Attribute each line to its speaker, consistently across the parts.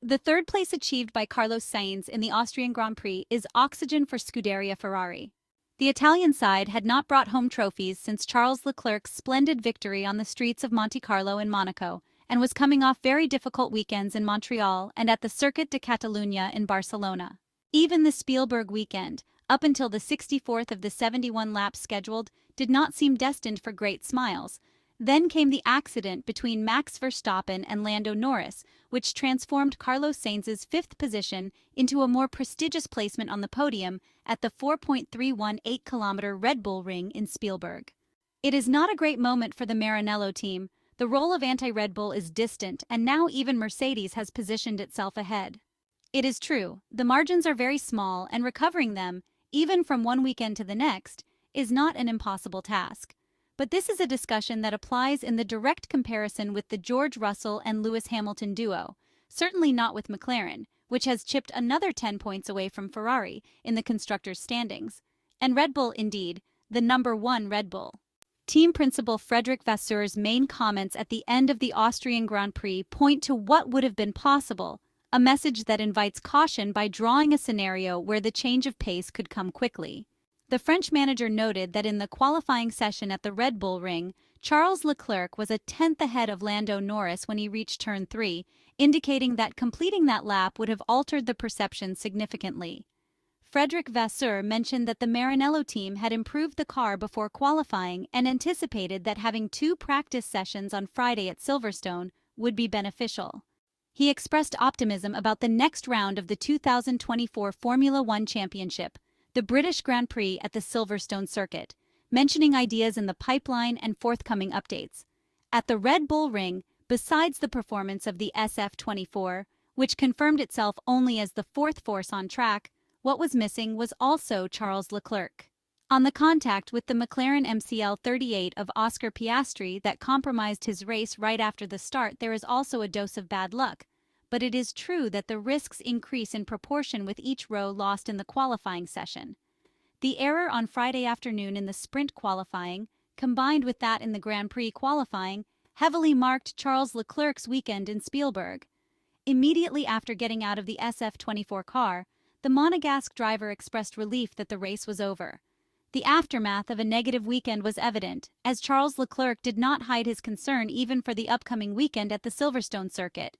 Speaker 1: The third place achieved by Carlos Sainz in the Austrian Grand Prix is oxygen for Scuderia Ferrari. The Italian side had not brought home trophies since Charles Leclerc's splendid victory on the streets of Monte Carlo in Monaco, and was coming off very difficult weekends in Montreal and at the Circuit de Catalunya in Barcelona. Even the Spielberg Weekend, up until the 64th of the 71 laps scheduled, did not seem destined for great smiles. Then came the accident between Max Verstappen and Lando Norris, which transformed Carlos Sainz's fifth position into a more prestigious placement on the podium at the 4.318-kilometer Red Bull Ring in Spielberg. It is not a great moment for the Maranello team. The role of anti-Red Bull is distant, and now even Mercedes has positioned itself ahead. It is true, the margins are very small, and recovering them, even from one weekend to the next, is not an impossible task. But this is a discussion that applies in the direct comparison with the George Russell and Lewis Hamilton duo, certainly not with McLaren, which has chipped another 10 points away from Ferrari in the constructors' standings, and Red Bull indeed, the number one Red Bull. Team principal Frederic Vasseur's main comments at the end of the Austrian Grand Prix point to what would have been possible, a message that invites caution by drawing a scenario where the change of pace could come quickly. The French manager noted that in the qualifying session at the Red Bull Ring, Charles Leclerc was a tenth ahead of Lando Norris when he reached turn 3, indicating that completing that lap would have altered the perception significantly. Frederic Vasseur mentioned that the Maranello team had improved the car before qualifying and anticipated that having 2 practice sessions on Friday at Silverstone would be beneficial. He expressed optimism about the next round of the 2024 Formula One Championship, the British Grand Prix at the Silverstone circuit, mentioning ideas in the pipeline and forthcoming updates. At the Red Bull Ring, besides the performance of the SF24, which confirmed itself only as the fourth force on track, what was missing was also Charles Leclerc. On the contact with the McLaren MCL 38 of Oscar Piastri that compromised his race right after the start, there is also a dose of bad luck. But it is true that the risks increase in proportion with each row lost in the qualifying session. The error on Friday afternoon in the sprint qualifying, combined with that in the Grand Prix qualifying, heavily marked Charles Leclerc's weekend in Spielberg. Immediately after getting out of the SF24 car, the Monegasque driver expressed relief that the race was over. The aftermath of a negative weekend was evident, as Charles Leclerc did not hide his concern even for the upcoming weekend at the Silverstone circuit.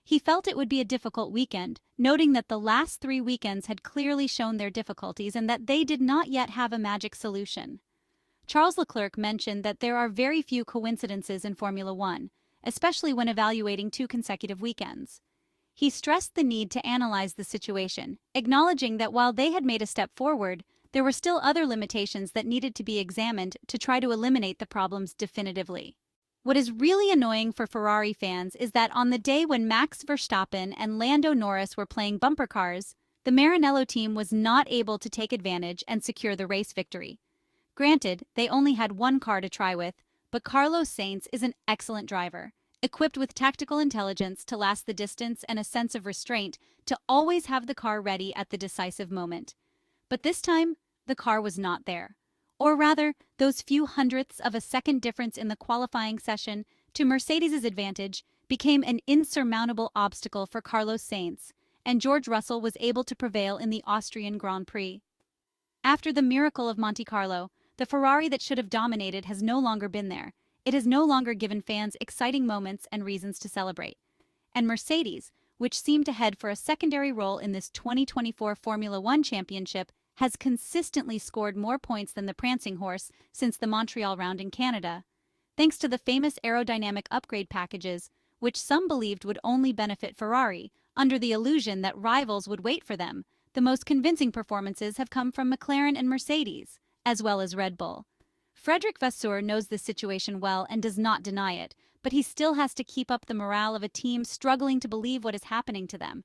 Speaker 1: He felt it would be a difficult weekend, noting that the last 3 weekends had clearly shown their difficulties and that they did not yet have a magic solution. Charles Leclerc mentioned that there are very few coincidences in Formula One, especially when evaluating 2 consecutive weekends. He stressed the need to analyze the situation, acknowledging that while they had made a step forward, there were still other limitations that needed to be examined to try to eliminate the problems definitively. What is really annoying for Ferrari fans is that on the day when Max Verstappen and Lando Norris were playing bumper cars, the Maranello team was not able to take advantage and secure the race victory. Granted, they only had one car to try with, but Carlos Sainz is an excellent driver, equipped with tactical intelligence to last the distance and a sense of restraint to always have the car ready at the decisive moment. But this time, the car was not there. Or rather, those few hundredths of a second difference in the qualifying session to Mercedes' advantage became an insurmountable obstacle for Carlos Sainz, and George Russell was able to prevail in the Austrian Grand Prix. After the miracle of Monte Carlo, the Ferrari that should have dominated has no longer been there. It has no longer given fans exciting moments and reasons to celebrate. And Mercedes, which seemed to head for a secondary role in this 2024 Formula One Championship, has consistently scored more points than the prancing horse since the Montreal round in Canada, thanks to the famous aerodynamic upgrade packages, which some believed would only benefit Ferrari, under the illusion that rivals would wait for them. The most convincing performances have come from McLaren and Mercedes, as well as Red Bull. Frederic Vasseur knows this situation well and does not deny it, but he still has to keep up the morale of a team struggling to believe what is happening to them.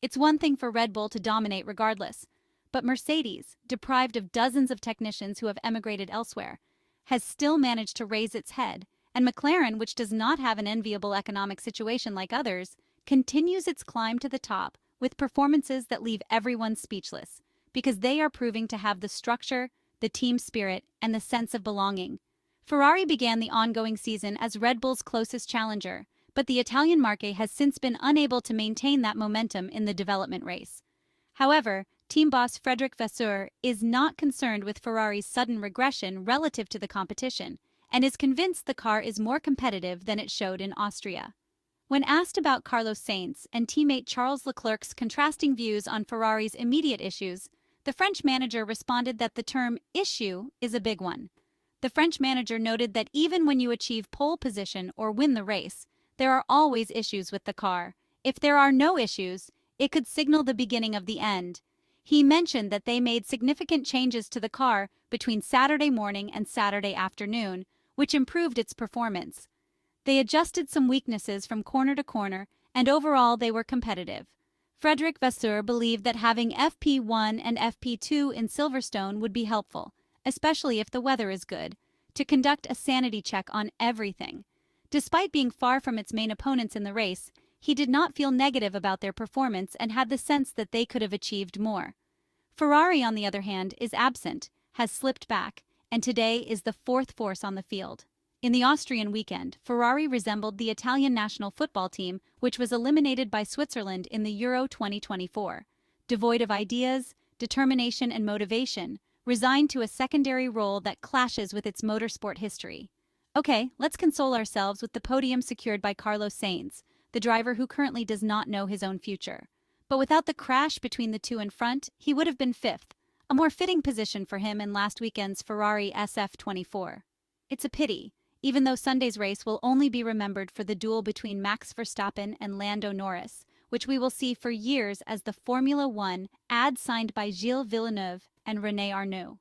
Speaker 1: It's one thing for Red Bull to dominate regardless, but Mercedes, deprived of dozens of technicians who have emigrated elsewhere, has still managed to raise its head, and McLaren, which does not have an enviable economic situation like others, continues its climb to the top with performances that leave everyone speechless, because they are proving to have the structure, the team spirit, and the sense of belonging. Ferrari began the ongoing season as Red Bull's closest challenger, but the Italian Marque has since been unable to maintain that momentum in the development race. However, team boss Frédéric Vasseur is not concerned with Ferrari's sudden regression relative to the competition, and is convinced the car is more competitive than it showed in Austria. When asked about Carlos Sainz and teammate Charles Leclerc's contrasting views on Ferrari's immediate issues, the French manager responded that the term issue is a big one. The French manager noted that even when you achieve pole position or win the race, there are always issues with the car. If there are no issues, it could signal the beginning of the end. He mentioned that they made significant changes to the car between Saturday morning and Saturday afternoon, which improved its performance. They adjusted some weaknesses from corner to corner, and overall they were competitive. Frédéric Vasseur believed that having FP1 and FP2 in Silverstone would be helpful, especially if the weather is good, to conduct a sanity check on everything. Despite being far from its main opponents in the race, he did not feel negative about their performance and had the sense that they could have achieved more. Ferrari, on the other hand, is absent, has slipped back, and today is the fourth force on the field. In the Austrian weekend, Ferrari resembled the Italian national football team, which was eliminated by Switzerland in the Euro 2024. Devoid of ideas, determination, and motivation, resigned to a secondary role that clashes with its motorsport history. Okay, let's console ourselves with the podium secured by Carlos Sainz, the driver who currently does not know his own future. But without the crash between the two in front, he would have been fifth, a more fitting position for him in last weekend's Ferrari SF24. It's a pity, even though Sunday's race will only be remembered for the duel between Max Verstappen and Lando Norris, which we will see for years as the Formula One ad signed by Gilles Villeneuve and René Arnoux.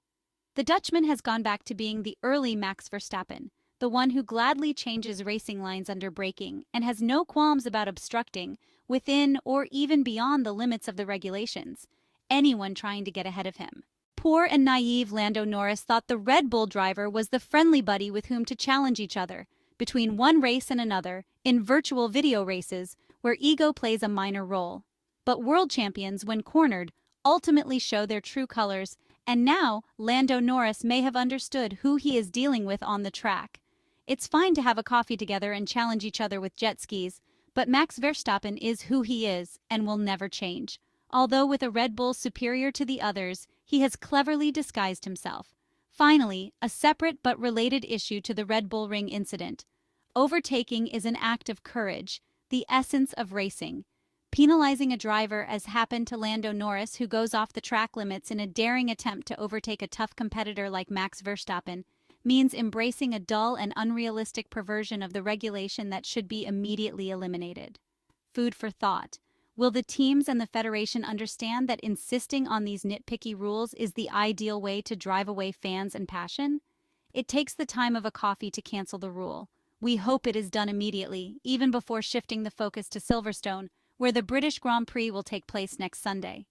Speaker 1: The Dutchman has gone back to being the early Max Verstappen, the one who gladly changes racing lines under braking and has no qualms about obstructing, within or even beyond the limits of the regulations, anyone trying to get ahead of him. Poor and naive Lando Norris thought the Red Bull driver was the friendly buddy with whom to challenge each other, between one race and another, in virtual video races, where ego plays a minor role. But world champions, when cornered, ultimately show their true colors, and now Lando Norris may have understood who he is dealing with on the track. It's fine to have a coffee together and challenge each other with jet skis, but Max Verstappen is who he is and will never change. Although with a Red Bull superior to the others, he has cleverly disguised himself. Finally, a separate but related issue to the Red Bull Ring incident. Overtaking is an act of courage, the essence of racing. Penalizing a driver, as happened to Lando Norris, who goes off the track limits in a daring attempt to overtake a tough competitor like Max Verstappen, means embracing a dull and unrealistic perversion of the regulation that should be immediately eliminated. Food for thought. Will the teams and the federation understand that insisting on these nitpicky rules is the ideal way to drive away fans and passion? It takes the time of a coffee to cancel the rule. We hope it is done immediately, even before shifting the focus to Silverstone, where the British Grand Prix will take place next Sunday.